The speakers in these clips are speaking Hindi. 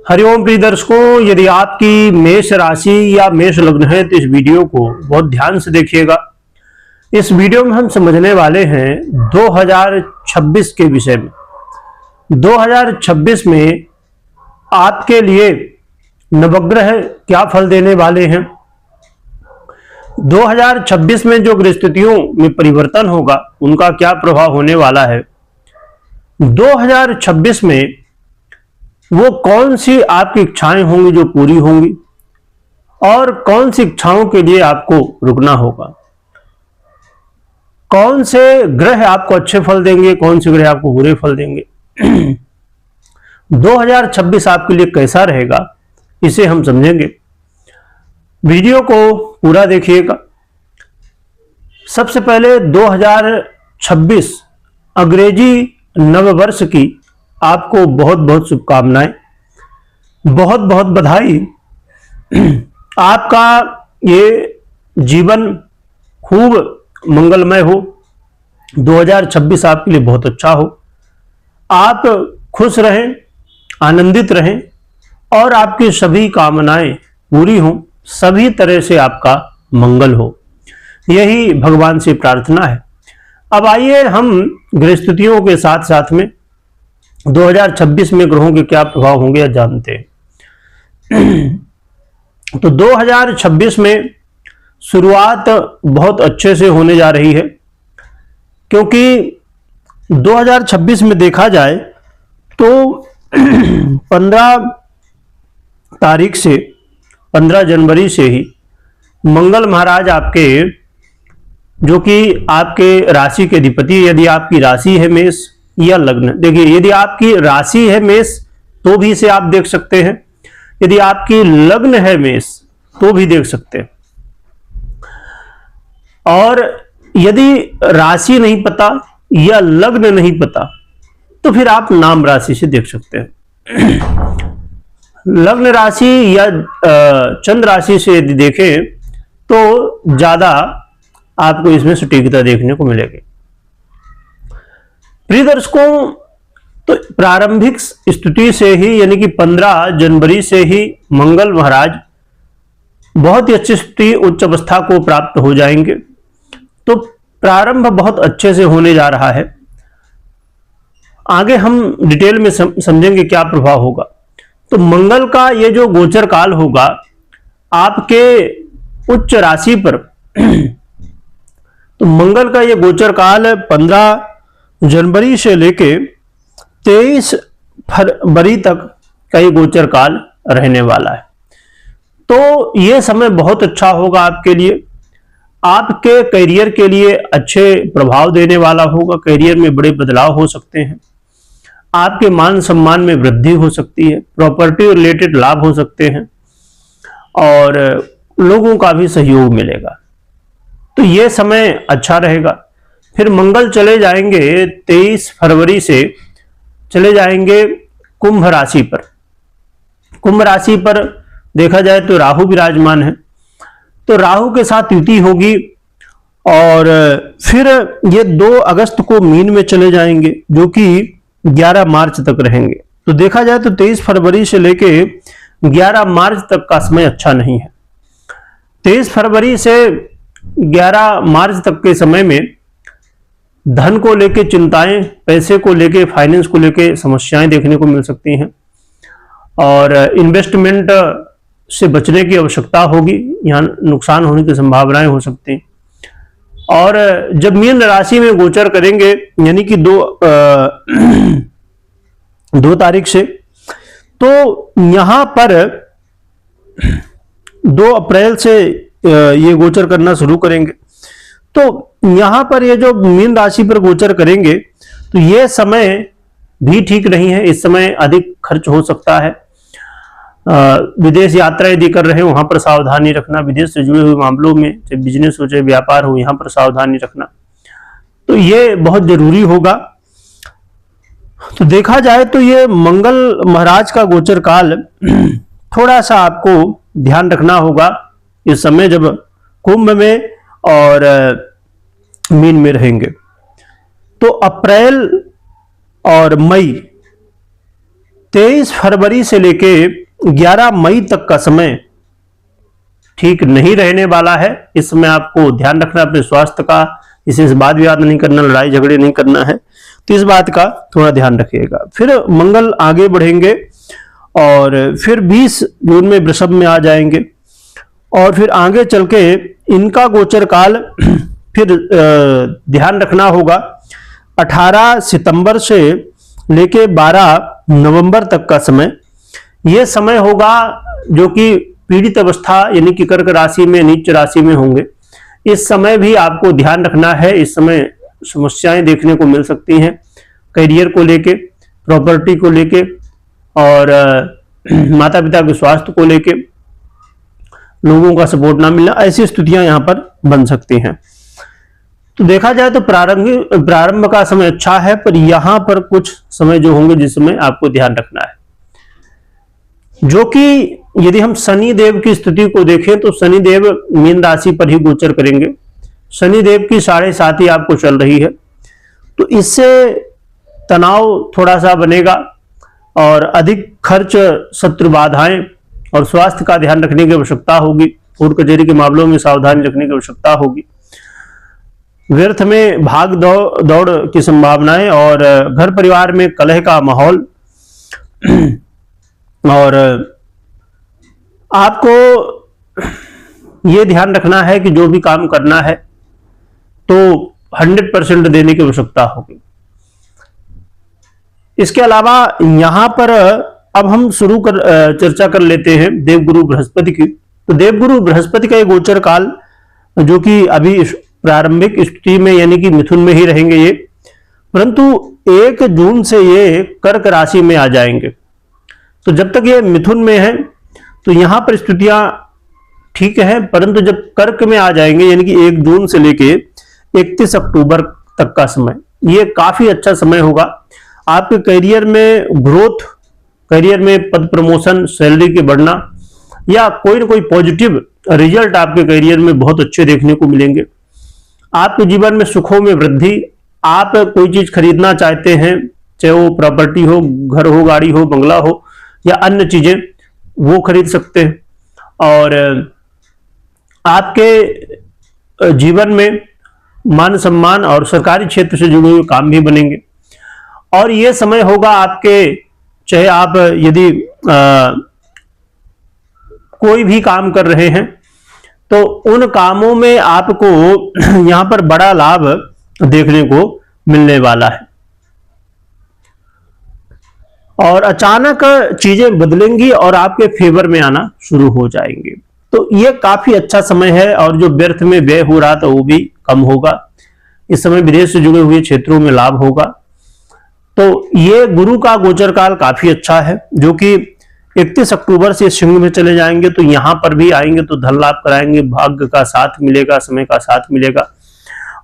हरिओम प्रिय दर्शकों, यदि आपकी मेष राशि या मेष लग्न है तो इस वीडियो को बहुत ध्यान से देखिएगा। इस वीडियो में हम समझने वाले हैं 2026 के विषय में। 2026 में आपके लिए नवग्रह क्या फल देने वाले हैं। 2026 में जो ग्रह स्थितियों में परिवर्तन होगा उनका क्या प्रभाव होने वाला है। 2026 में वो कौन सी आपकी इच्छाएं होंगी जो पूरी होंगी और कौन सी इच्छाओं के लिए आपको रुकना होगा। कौन से ग्रह आपको अच्छे फल देंगे, कौन से ग्रह आपको बुरे फल देंगे। 2026 आपके लिए कैसा रहेगा, इसे हम समझेंगे। वीडियो को पूरा देखिएगा। सबसे पहले 2026 अंग्रेजी नववर्ष की आपको बहुत बहुत शुभकामनाएं, बहुत बहुत बधाई। आपका ये जीवन खूब मंगलमय हो। 2026 आपके लिए बहुत अच्छा हो। आप खुश रहें, आनंदित रहें और आपकी सभी कामनाएं पूरी हों, सभी तरह से आपका मंगल हो, यही भगवान से प्रार्थना है। अब आइए हम गृहस्थितियों के साथ साथ में 2026 में ग्रहों के क्या प्रभाव होंगे यह जानते हैं। तो 2026 में शुरुआत बहुत अच्छे से होने जा रही है, क्योंकि 2026 में देखा जाए तो 15 तारीख से 15 जनवरी से ही मंगल महाराज आपके, जो कि आपके राशि के अधिपति, यदि आपकी राशि है मेष या लग्न, देखिए यदि आपकी राशि है मेष तो भी इसे आप देख सकते हैं, यदि आपकी लग्न है मेष तो भी देख सकते हैं, और यदि राशि नहीं पता या लग्न नहीं पता तो फिर आप नाम राशि से देख सकते हैं। लग्न राशि या चंद्र राशि से यदि देखें तो ज्यादा आपको इसमें सटीकता देखने को मिलेगी। प्रिय दर्शकों, तो प्रारंभिक स्थिति से ही यानी कि 15 जनवरी से ही मंगल महाराज बहुत ही अच्छी स्थिति, उच्च अवस्था को प्राप्त हो जाएंगे। तो प्रारंभ बहुत अच्छे से होने जा रहा है। आगे हम डिटेल में समझेंगे क्या प्रभाव होगा। तो मंगल का ये जो गोचर काल होगा आपके उच्च राशि पर, तो मंगल का ये गोचर काल 15 जनवरी से लेके 23 फरवरी तक का ये गोचर काल रहने वाला है। तो ये समय बहुत अच्छा होगा आपके लिए, आपके करियर के लिए अच्छे प्रभाव देने वाला होगा। करियर में बड़े बदलाव हो सकते हैं, आपके मान सम्मान में वृद्धि हो सकती है, प्रॉपर्टी रिलेटेड लाभ हो सकते हैं और लोगों का भी सहयोग मिलेगा। तो ये समय अच्छा रहेगा। फिर मंगल चले जाएंगे 23 फरवरी से चले जाएंगे कुंभ राशि पर। कुंभ राशि पर देखा जाए तो राहु विराजमान है, तो राहु के साथ युति होगी और फिर ये 2 अगस्त को मीन में चले जाएंगे, जो कि 11 मार्च तक रहेंगे। तो देखा जाए तो 23 फरवरी से लेके 11 मार्च तक का समय अच्छा नहीं है। 23 फरवरी से 11 मार्च तक के समय में धन को लेके चिंताएं, पैसे को लेके, फाइनेंस को लेके समस्याएं देखने को मिल सकती हैं और इन्वेस्टमेंट से बचने की आवश्यकता होगी। यहाँ नुकसान होने की संभावनाएं हो सकती हैं। और जब मीन राशि में गोचर करेंगे यानी कि 2 तारीख से, तो यहां पर 2 अप्रैल से ये गोचर करना शुरू करेंगे। तो यहां पर ये जो मीन राशि पर गोचर करेंगे तो ये समय भी ठीक नहीं है। इस समय अधिक खर्च हो सकता है। विदेश यात्रा यदि कर रहे हैं वहां पर सावधानी रखना, विदेश से जुड़े हुए मामलों में चाहे बिजनेस हो चाहे व्यापार हो, यहां पर सावधानी रखना तो ये बहुत जरूरी होगा। तो देखा जाए तो ये मंगल महाराज का गोचर काल थोड़ा सा आपको ध्यान रखना होगा इस समय, जब कुंभ में और मीन में रहेंगे। तो अप्रैल और मई 23 फरवरी से लेके 11 मई तक का समय ठीक नहीं रहने वाला है। इस समय आपको ध्यान रखना अपने स्वास्थ्य का, इसे बात विवाद नहीं करना, लड़ाई झगड़े नहीं करना है, तो इस बात का थोड़ा ध्यान रखिएगा। फिर मंगल आगे बढ़ेंगे और फिर 20 जून में वृषभ में आ जाएंगे और फिर आगे चल के इनका गोचर काल फिर ध्यान रखना होगा 18 सितंबर से लेके 12 नवंबर तक का समय। यह समय होगा जो कि पीड़ित अवस्था यानी कि कर्क राशि में, नीच राशि में होंगे। इस समय भी आपको ध्यान रखना है। इस समय समस्याएं देखने को मिल सकती हैं, करियर को लेके, प्रॉपर्टी को लेके और माता पिता के स्वास्थ्य को लेके, लोगों का सपोर्ट ना मिलना, ऐसी स्थितियां यहां पर बन सकती हैं। तो देखा जाए तो प्रारंभ का समय अच्छा है, पर यहां पर कुछ समय जो होंगे जिसमें आपको ध्यान रखना है, जो कि यदि हम शनि देव की स्थिति को देखें तो शनि देव मीन राशि पर ही गोचर करेंगे। शनि देव की 7.5 आपको चल रही है, तो इससे तनाव थोड़ा सा बनेगा और अधिक खर्च, शत्रु बाधाएं और स्वास्थ्य का ध्यान रखने की आवश्यकता होगी। कोर्ट कचहरी के मामलों में सावधानी रखने की आवश्यकता होगी। व्यर्थ में भाग दौड़ की संभावनाएं और घर परिवार में कलह का माहौल और आपको यह ध्यान रखना है कि जो भी काम करना है तो 100% देने की आवश्यकता होगी। इसके अलावा यहां पर अब हम चर्चा कर लेते हैं देवगुरु बृहस्पति की। तो देवगुरु बृहस्पति का ये गोचर काल जो कि अभी प्रारंभिक स्थिति में यानी कि मिथुन में ही रहेंगे ये, परंतु 1 जून से ये कर्क राशि में आ जाएंगे। तो जब तक ये मिथुन में है तो यहां पर स्थितियां ठीक है, परंतु जब कर्क में आ जाएंगे यानी कि 1 जून से लेके 31 अक्टूबर तक का समय, ये काफी अच्छा समय होगा। आपके करियर में ग्रोथ, करियर में पद प्रमोशन, सैलरी के बढ़ना या कोई ना कोई पॉजिटिव रिजल्ट आपके करियर में बहुत अच्छे देखने को मिलेंगे। आपके जीवन में सुखों में वृद्धि। आप कोई चीज खरीदना चाहते हैं, चाहे वो प्रॉपर्टी हो, घर हो, गाड़ी हो, बंगला हो या अन्य चीजें, वो खरीद सकते हैं। और आपके जीवन में मान सम्मान और सरकारी क्षेत्र से जुड़े हुए काम भी बनेंगे। और ये समय होगा आपके, चाहे आप यदि कोई भी काम कर रहे हैं तो उन कामों में आपको यहां पर बड़ा लाभ देखने को मिलने वाला है और अचानक चीजें बदलेंगी और आपके फेवर में आना शुरू हो जाएंगे। तो ये काफी अच्छा समय है और जो व्यर्थ में व्यय हो रहा था वो भी कम होगा। इस समय विदेश से जुड़े हुए क्षेत्रों में लाभ होगा। तो ये गुरु का गोचर काल काफी अच्छा है, जो कि 31 अक्टूबर से सिंह में चले जाएंगे। तो यहां पर भी आएंगे तो धन लाभ कराएंगे, भाग्य का साथ मिलेगा, समय का साथ मिलेगा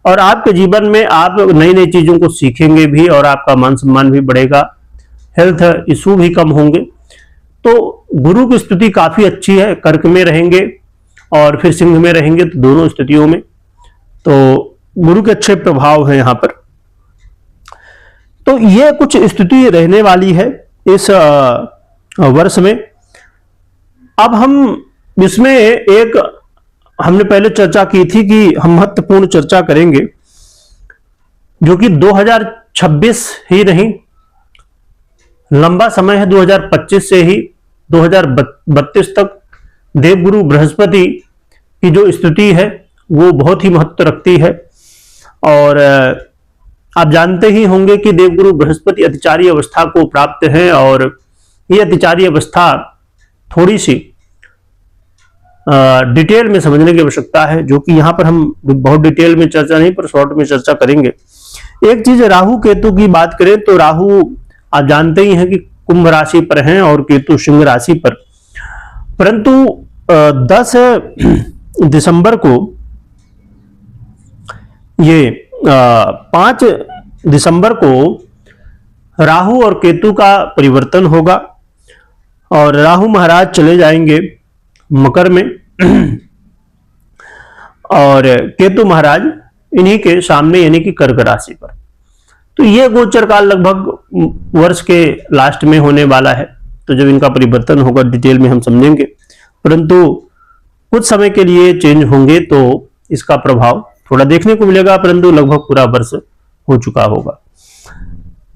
और आपके जीवन में आप नई नई चीजों को सीखेंगे भी और आपका मान सम्मान भी बढ़ेगा, हेल्थ इशू भी कम होंगे। तो गुरु की स्थिति काफी अच्छी है। कर्क में रहेंगे और फिर सिंह में रहेंगे, तो दोनों स्थितियों में तो गुरु के अच्छे प्रभाव हैं यहां पर। तो ये कुछ स्थिति रहने वाली है इस वर्ष में। अब हम इसमें एक हमने पहले चर्चा की थी कि हम महत्वपूर्ण चर्चा करेंगे, जो कि 2026 ही नहीं, लंबा समय है, 2025 से ही 2032 तक देवगुरु बृहस्पति की जो स्थिति है वो बहुत ही महत्व रखती है। और आप जानते ही होंगे कि देवगुरु बृहस्पति अतिचारी अवस्था को प्राप्त है और ये अतिचारी अवस्था थोड़ी सी डिटेल में समझने की आवश्यकता है, जो कि यहां पर हम बहुत डिटेल में चर्चा नहीं पर शॉर्ट में चर्चा करेंगे। एक चीज राहु केतु की बात करें तो राहु आप जानते ही हैं कि कुंभ राशि पर हैं और केतु सिंह राशि पर, परंतु 10 दिसंबर को ये 5 दिसंबर को राहु और केतु का परिवर्तन होगा और राहु महाराज चले जाएंगे मकर में और केतु महाराज इन्हीं के सामने यानी कि कर्क राशि पर। तो ये गोचर काल लगभग वर्ष के लास्ट में होने वाला है। तो जब इनका परिवर्तन होगा डिटेल में हम समझेंगे, परंतु कुछ समय के लिए चेंज होंगे तो इसका प्रभाव थोड़ा देखने को मिलेगा, परंतु लगभग पूरा वर्ष हो चुका होगा।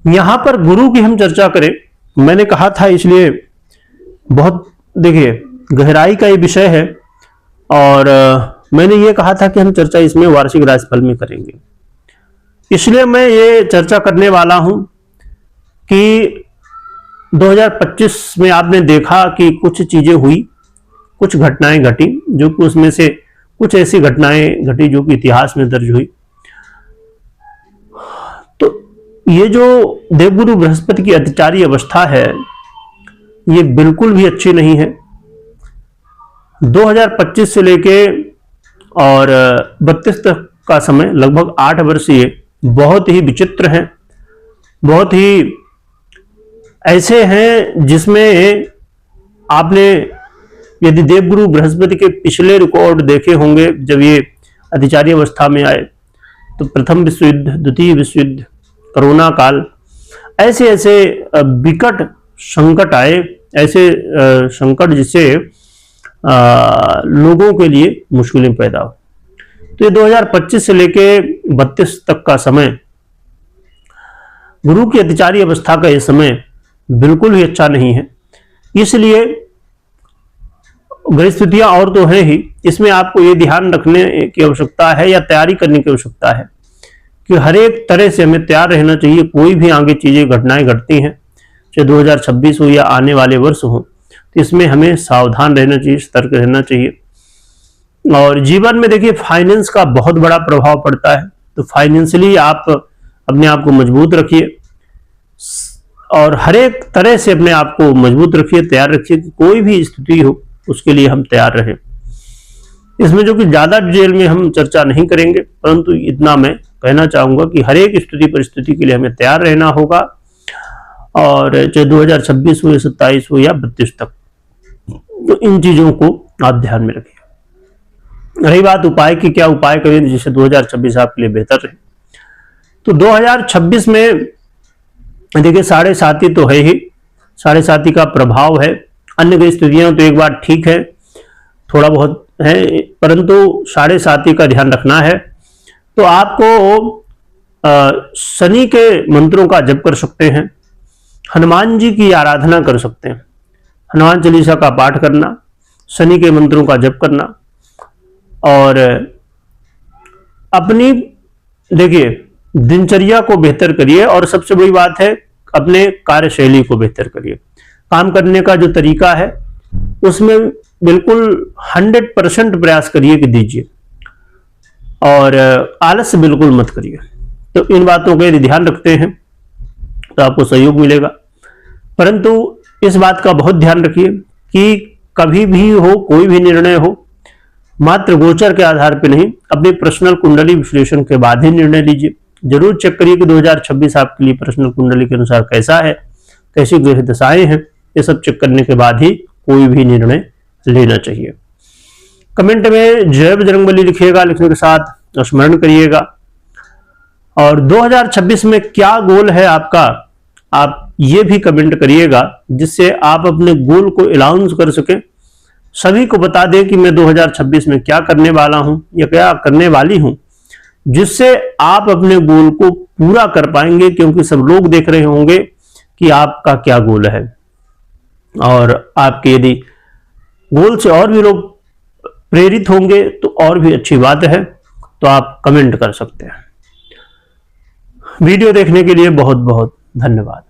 यहां पर गुरु की हम चर्चा करें, मैंने कहा था इसलिए बहुत देखिए गहराई का ये विषय है, और मैंने ये कहा था कि हम चर्चा इसमें वार्षिक राशिफल में करेंगे। इसलिए मैं ये चर्चा करने वाला हूं कि 2025 में आपने देखा कि कुछ चीजें हुई, कुछ घटनाएं घटी, जो कि उसमें से कुछ ऐसी घटनाएं घटी जो कि इतिहास में दर्ज हुई। तो ये जो देवगुरु बृहस्पति की अतिचारी अवस्था है, ये बिल्कुल भी अच्छी नहीं है। 2025 से लेके और 32 तक का समय लगभग 8 वर्ष ये बहुत ही विचित्र हैं, बहुत ही ऐसे हैं जिसमें आपने यदि देवगुरु बृहस्पति के पिछले रिकॉर्ड देखे होंगे, जब ये अतिचारी अवस्था में आए तो प्रथम विश्व युद्ध, द्वितीय विश्व युद्ध, कोरोना काल, ऐसे ऐसे विकट संकट आए, ऐसे संकट जिससे लोगों के लिए मुश्किलें पैदा हो। तो ये 2025 से लेके 32 तक का समय, गुरु की अतिचारी अवस्था का ये समय बिल्कुल ही अच्छा नहीं है। इसलिए ग्रहस्थितियां और तो है ही, इसमें आपको ये ध्यान रखने की आवश्यकता है या तैयारी करने की आवश्यकता है कि हर एक तरह से हमें तैयार रहना चाहिए। कोई भी आगे चीजें घटनाएं घटती हैं, चाहे 2026 हो या आने वाले वर्ष हो, तो इसमें हमें सावधान रहना चाहिए, सतर्क रहना चाहिए। और जीवन में देखिए फाइनेंस का बहुत बड़ा प्रभाव पड़ता है, तो फाइनेंशियली आप अपने आप को मजबूत रखिए और हर एक तरह से अपने आप को मजबूत रखिए, तैयार रखिए कि कोई भी स्थिति हो उसके लिए हम तैयार रहें। इसमें जो कि ज्यादा डिटेल में हम चर्चा नहीं करेंगे, परंतु इतना मैं कहना चाहूंगा कि हर एक स्थिति परिस्थिति के लिए हमें तैयार रहना होगा, और चाहे 2026 हो या 27 हो या 32 तक, तो इन चीजों को आप ध्यान में रखिए। रही बात उपाय की, क्या उपाय करें जिससे 2026 आपके लिए बेहतर रहे। तो 2026 में देखिए 7.5 तो है ही, 7.5 का प्रभाव है। अन्य ग्रह स्थितियां तो एक बार ठीक है, थोड़ा बहुत है, परंतु 7.5 का ध्यान रखना है। तो आपको शनि के मंत्रों का जप कर सकते हैं, हनुमान जी की आराधना कर सकते हैं, हनुमान चालीसा का पाठ करना, शनि के मंत्रों का जप करना, और अपनी देखिए दिनचर्या को बेहतर करिए। और सबसे बड़ी बात है, अपने कार्यशैली को बेहतर करिए। काम करने का जो तरीका है उसमें बिल्कुल 100% प्रयास करिए कि दीजिए, और आलस बिल्कुल मत करिए। तो इन बातों का यदि ध्यान रखते हैं तो आपको सहयोग मिलेगा। परंतु इस बात का बहुत ध्यान रखिए कि कभी भी हो, कोई भी निर्णय हो, मात्र गोचर के आधार पर नहीं, अपनी पर्सनल कुंडली विश्लेषण के बाद ही निर्णय लीजिए। जरूर चेक करिए कि 2026 आपके लिए पर्सनल कुंडली के अनुसार कैसा है, कैसी ग्रह दशाएं हैं, ये सब चेक करने के बाद ही कोई भी निर्णय लेना चाहिए। कमेंट में जय बजरंगबली लिखिएगा, लिखने के साथ स्मरण करिएगा। और 2026 में क्या गोल है आपका, आप ये भी कमेंट करिएगा, जिससे आप अपने गोल को अनाउंस कर सके, सभी को बता दें कि मैं 2026 में क्या करने वाला हूं या क्या करने वाली हूं, जिससे आप अपने गोल को पूरा कर पाएंगे। क्योंकि सब लोग देख रहे होंगे कि आपका क्या गोल है, और आपके यदि गोल से और भी लोग प्रेरित होंगे तो और भी अच्छी बात है। तो आप कमेंट कर सकते हैं। वीडियो देखने के लिए बहुत बहुत धन्यवाद।